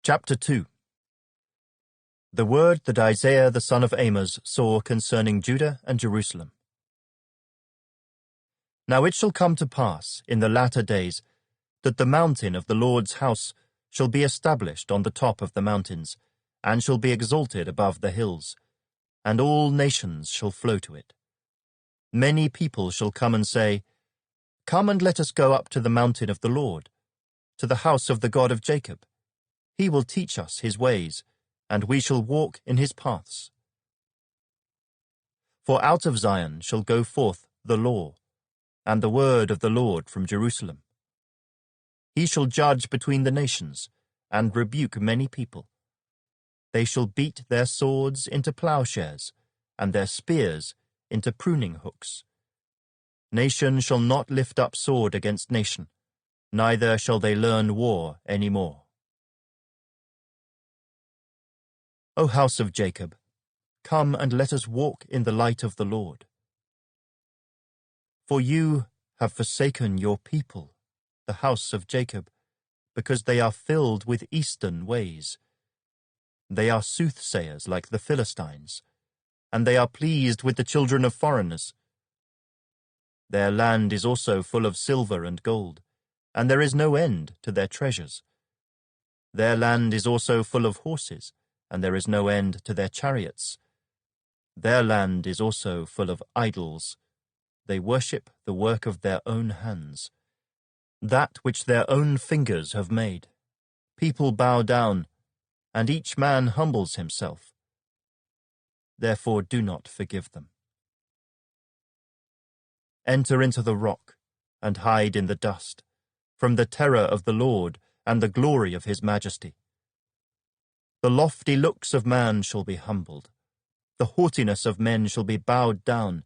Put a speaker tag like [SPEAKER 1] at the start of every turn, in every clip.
[SPEAKER 1] Chapter 2. The word that Isaiah the son of Amos saw concerning Judah and Jerusalem. Now it shall come to pass in the latter days that the mountain of the Lord's house shall be established on the top of the mountains, and shall be exalted above the hills, and all nations shall flow to it. Many people shall come and say, Come and let us go up to the mountain of the Lord, to the house of the God of Jacob. He will teach us his ways, and we shall walk in his paths. For out of Zion shall go forth the law, and the word of the Lord from Jerusalem. He shall judge between the nations, and rebuke many people. They shall beat their swords into plowshares, and their spears into pruning hooks. Nation shall not lift up sword against nation, neither shall they learn war any more. O house of Jacob, come and let us walk in the light of the Lord. For you have forsaken your people, the house of Jacob, because they are filled with eastern ways. They are soothsayers like the Philistines, and they are pleased with the children of foreigners. Their land is also full of silver and gold, and there is no end to their treasures. Their land is also full of horses, and there is no end to their chariots. Their land is also full of idols. They worship the work of their own hands, that which their own fingers have made. People bow down, and each man humbles himself. Therefore do not forgive them. Enter into the rock, and hide in the dust, from the terror of the Lord and the glory of his majesty. The lofty looks of man shall be humbled, the haughtiness of men shall be bowed down,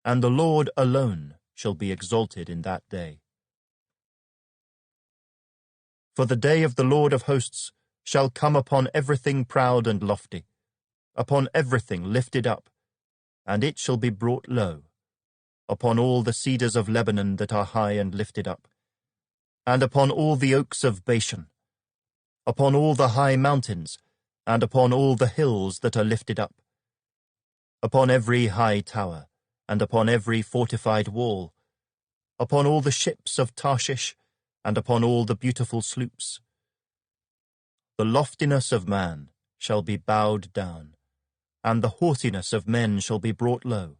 [SPEAKER 1] and the Lord alone shall be exalted in that day. For the day of the Lord of hosts shall come upon everything proud and lofty, upon everything lifted up, and it shall be brought low, upon all the cedars of Lebanon that are high and lifted up, and upon all the oaks of Bashan, upon all the high mountains, and upon all the hills that are lifted up, upon every high tower, and upon every fortified wall, upon all the ships of Tarshish, and upon all the beautiful sloops. The loftiness of man shall be bowed down, and the haughtiness of men shall be brought low.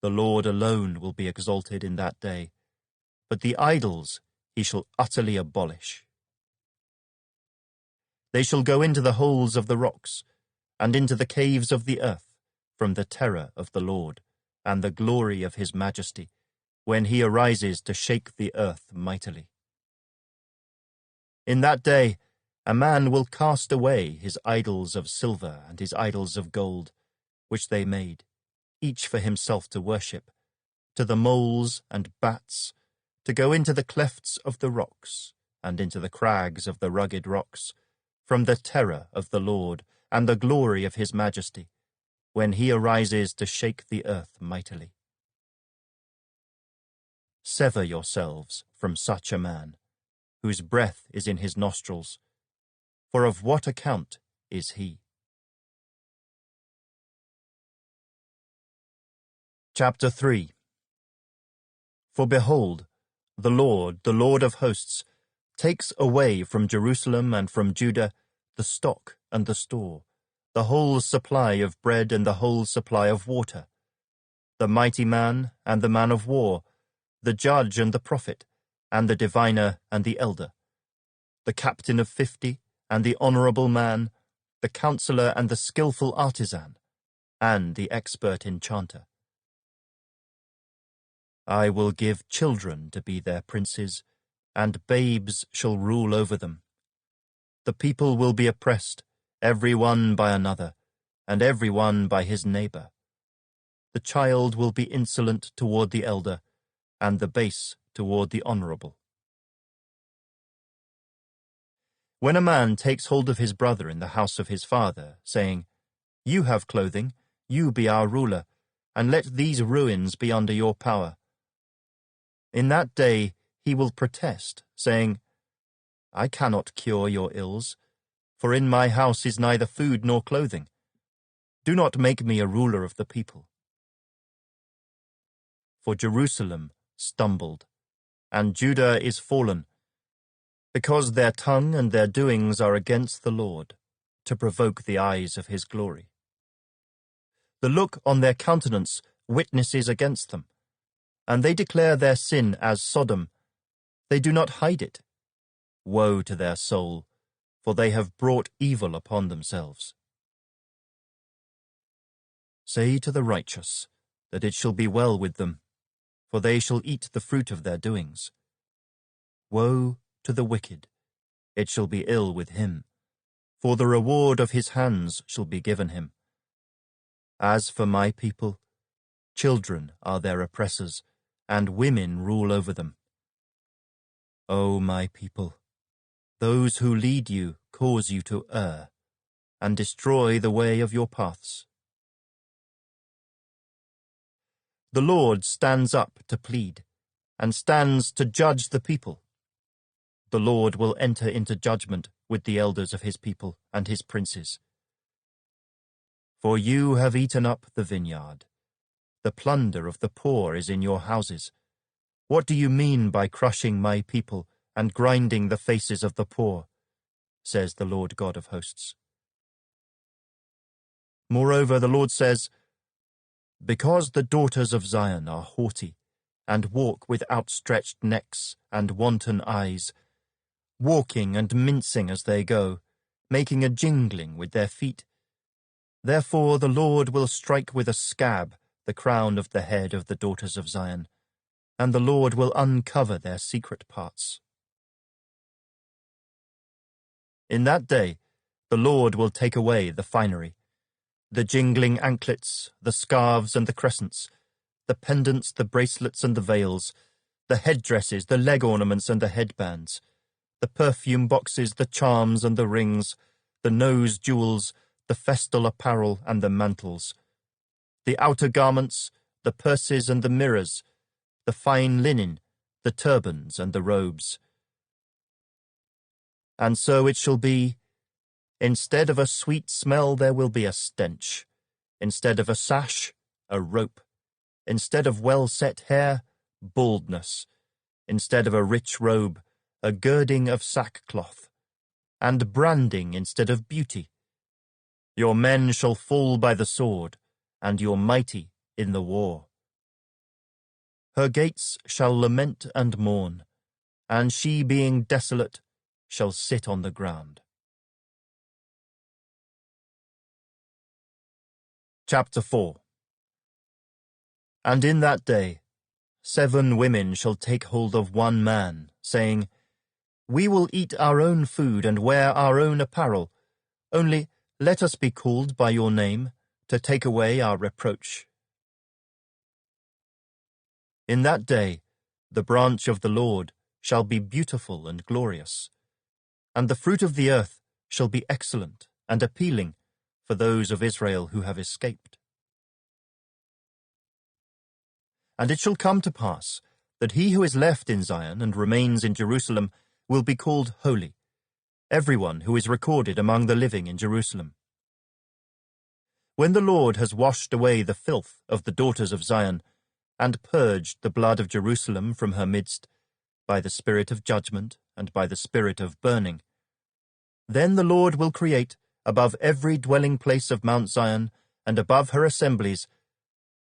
[SPEAKER 1] The Lord alone will be exalted in that day, but the idols he shall utterly abolish. They shall go into the holes of the rocks, and into the caves of the earth, from the terror of the Lord, and the glory of his majesty, when he arises to shake the earth mightily. In that day a man will cast away his idols of silver and his idols of gold, which they made, each for himself to worship, to the moles and bats, to go into the clefts of the rocks, and into the crags of the rugged rocks, from the terror of the Lord and the glory of his majesty, when he arises to shake the earth mightily. Sever yourselves from such a man, whose breath is in his nostrils, for of what account is he? Chapter 3. For behold, the Lord of hosts, takes away from Jerusalem and from Judah the stock and the store, the whole supply of bread and the whole supply of water, the mighty man and the man of war, the judge and the prophet, and the diviner and the elder, the captain of 50 and the honorable man, the counselor and the skillful artisan, and the expert enchanter. I will give children to be their princes, and babes shall rule over them. The people will be oppressed, every one by another, and every one by his neighbor. The child will be insolent toward the elder, and the base toward the honorable. When a man takes hold of his brother in the house of his father, saying, You have clothing, you be our ruler, and let these ruins be under your power. In that day he will protest, saying, I cannot cure your ills, For in my house is neither food nor clothing. Do not make me a ruler of the people. For Jerusalem stumbled, and Judah is fallen, because their tongue and their doings are against the Lord, to provoke the eyes of his glory. The look on their countenance witnesses against them, and they declare their sin as Sodom. They do not hide it. Woe to their soul, for they have brought evil upon themselves. Say to the righteous that it shall be well with them, for they shall eat the fruit of their doings. Woe to the wicked, it shall be ill with him, for the reward of his hands shall be given him. As for my people, children are their oppressors, and women rule over them. O my people, those who lead you cause you to err, and destroy the way of your paths. The Lord stands up to plead, and stands to judge the people. The Lord will enter into judgment with the elders of his people and his princes. For you have eaten up the vineyard. The plunder of the poor is in your houses. What do you mean by crushing my people and grinding the faces of the poor? Says the Lord God of hosts. Moreover, the Lord says, because the daughters of Zion are haughty, and walk with outstretched necks and wanton eyes, walking and mincing as they go, making a jingling with their feet. Therefore the Lord will strike with a scab the crown of the head of the daughters of Zion, and the Lord will uncover their secret parts. In that day the Lord will take away the finery, the jingling anklets, the scarves and the crescents, the pendants, the bracelets and the veils, the headdresses, the leg ornaments and the headbands, the perfume boxes, the charms and the rings, the nose jewels, the festal apparel and the mantles, the outer garments, the purses and the mirrors, the fine linen, the turbans and the robes. And so it shall be, instead of a sweet smell there will be a stench, instead of a sash, a rope, instead of well-set hair, baldness, instead of a rich robe, a girding of sackcloth, and branding instead of beauty. Your men shall fall by the sword, and your mighty in the war. Her gates shall lament and mourn, and she being desolate shall sit on the ground. Chapter 4. And in that day 7 women shall take hold of one man, saying, we will eat our own food and wear our own apparel, only let us be called by your name, to take away our reproach. In that day the branch of the Lord shall be beautiful and glorious, and the fruit of the earth shall be excellent and appealing for those of Israel who have escaped. And it shall come to pass that he who is left in Zion and remains in Jerusalem will be called holy, everyone who is recorded among the living in Jerusalem. When the Lord has washed away the filth of the daughters of Zion, and purged the blood of Jerusalem from her midst, by the spirit of judgment and by the spirit of burning, then the Lord will create above every dwelling place of Mount Zion and above her assemblies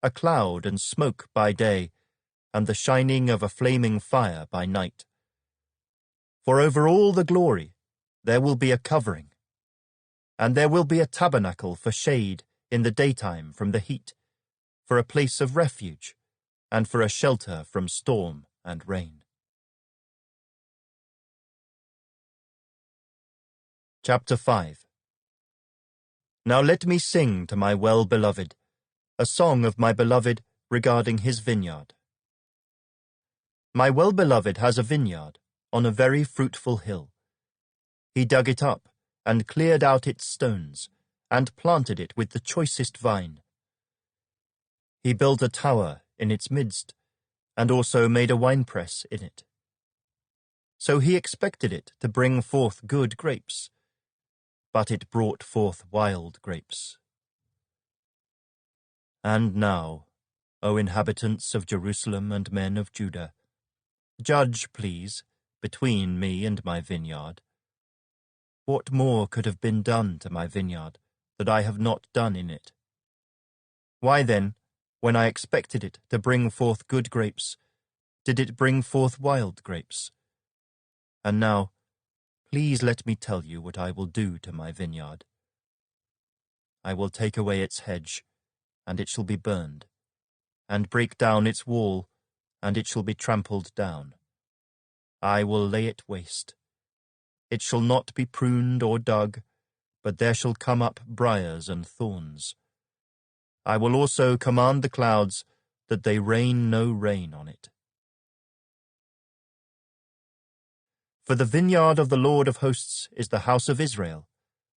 [SPEAKER 1] a cloud and smoke by day, and the shining of a flaming fire by night. For over all the glory there will be a covering, and there will be a tabernacle for shade in the daytime from the heat, for a place of refuge, and for a shelter from storm and rain. Chapter 5. Now let me sing to my well-beloved, a song of my beloved regarding his vineyard. My well-beloved has a vineyard on a very fruitful hill. He dug it up and cleared out its stones, and planted it with the choicest vine. He built a tower in its midst, and also made a winepress in it. So he expected it to bring forth good grapes. but it brought forth wild grapes. And now, O inhabitants of Jerusalem and men of Judah, judge, please, between me and my vineyard. What more could have been done to my vineyard that I have not done in it? Why then, when I expected it to bring forth good grapes, did it bring forth wild grapes? And now, please let me tell you what I will do to my vineyard. I will take away its hedge, and it shall be burned, and break down its wall, and it shall be trampled down. I will lay it waste. It shall not be pruned or dug, but there shall come up briars and thorns. I will also command the clouds that they rain no rain on it. For the vineyard of the Lord of hosts is the house of Israel,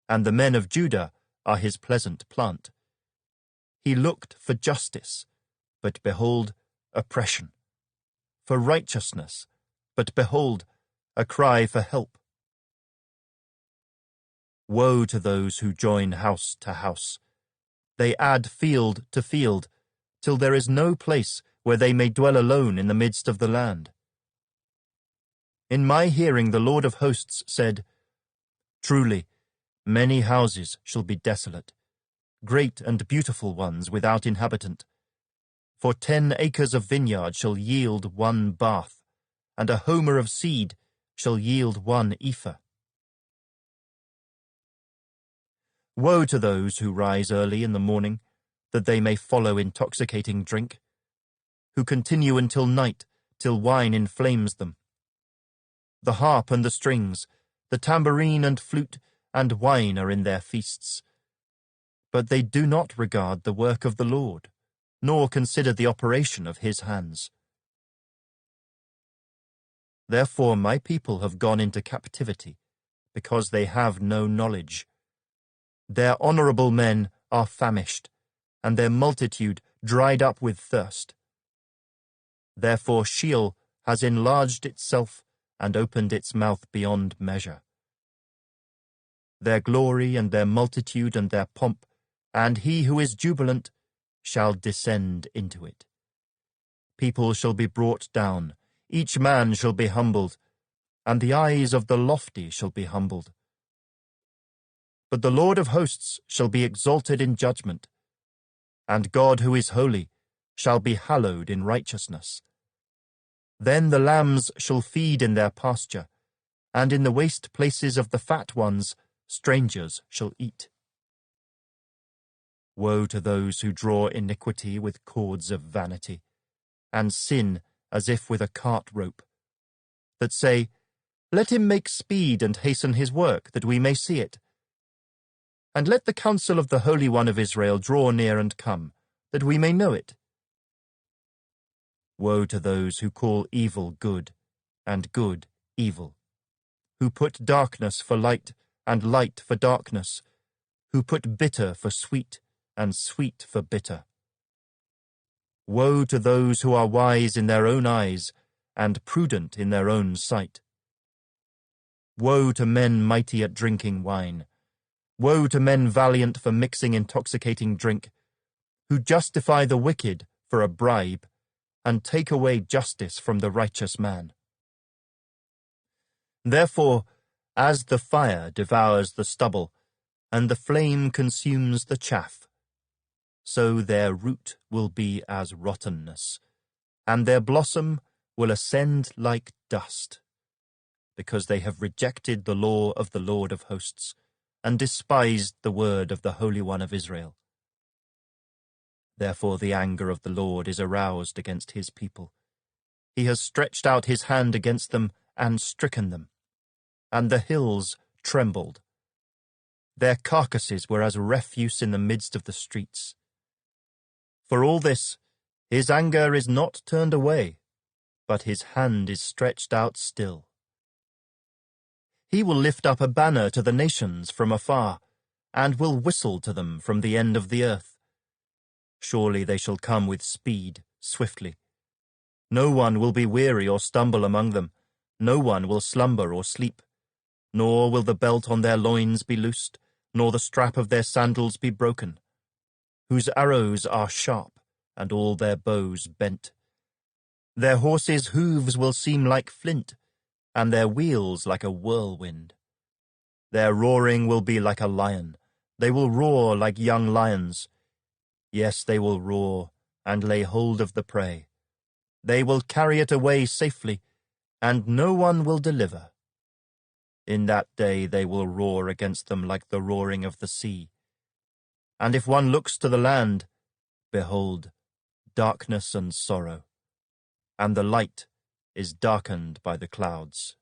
[SPEAKER 1] and the men of Judah are his pleasant plant. He looked for justice, but behold, oppression; for righteousness, but behold, a cry for help. Woe to those who join house to house. They add field to field, till there is no place where they may dwell alone in the midst of the land. In my hearing the Lord of hosts said, Truly, many houses shall be desolate, great and beautiful ones without inhabitant. For 10 acres of vineyard shall yield 1 bath, and a homer of seed shall yield 1 ephah. Woe to those who rise early in the morning, that they may follow intoxicating drink, who continue until night, till wine inflames them. The harp and the strings, the tambourine and flute and wine are in their feasts. But they do not regard the work of the Lord, nor consider the operation of his hands. Therefore my people have gone into captivity, because they have no knowledge. Their honorable men are famished, and their multitude dried up with thirst. Therefore Sheol has enlarged itself and opened its mouth beyond measure. Their glory and their multitude and their pomp, and he who is jubilant, shall descend into it. People shall be brought down, each man shall be humbled, and the eyes of the lofty shall be humbled. But the Lord of hosts shall be exalted in judgment, and God who is holy shall be hallowed in righteousness. Then the lambs shall feed in their pasture, and in the waste places of the fat ones strangers shall eat. Woe to those who draw iniquity with cords of vanity, and sin as if with a cart rope, that say, Let him make speed and hasten his work, that we may see it. And let the counsel of the Holy One of Israel draw near and come, that we may know it. Woe to those who call evil good, and good evil, who put darkness for light, and light for darkness, who put bitter for sweet, and sweet for bitter. Woe to those who are wise in their own eyes, and prudent in their own sight. Woe to men mighty at drinking wine. Woe to men valiant for mixing intoxicating drink, who justify the wicked for a bribe, and take away justice from the righteous man. Therefore, as the fire devours the stubble, and the flame consumes the chaff, so their root will be as rottenness, and their blossom will ascend like dust, because they have rejected the law of the Lord of hosts, and despised the word of the Holy One of Israel. Therefore the anger of the Lord is aroused against his people. He has stretched out his hand against them and stricken them, and the hills trembled. Their carcasses were as refuse in the midst of the streets. For all this, his anger is not turned away, but his hand is stretched out still. He will lift up a banner to the nations from afar, and will whistle to them from the end of the earth. Surely they shall come with speed, swiftly. No one will be weary or stumble among them, no one will slumber or sleep, nor will the belt on their loins be loosed, nor the strap of their sandals be broken, whose arrows are sharp, and all their bows bent. Their horses' hooves will seem like flint, and their wheels like a whirlwind. Their roaring will be like a lion. They will roar like young lions. Yes, they will roar and lay hold of the prey. They will carry it away safely, and no one will deliver. In that day they will roar against them like the roaring of the sea. And if one looks to the land, behold, darkness and sorrow, and the light is darkened by the clouds.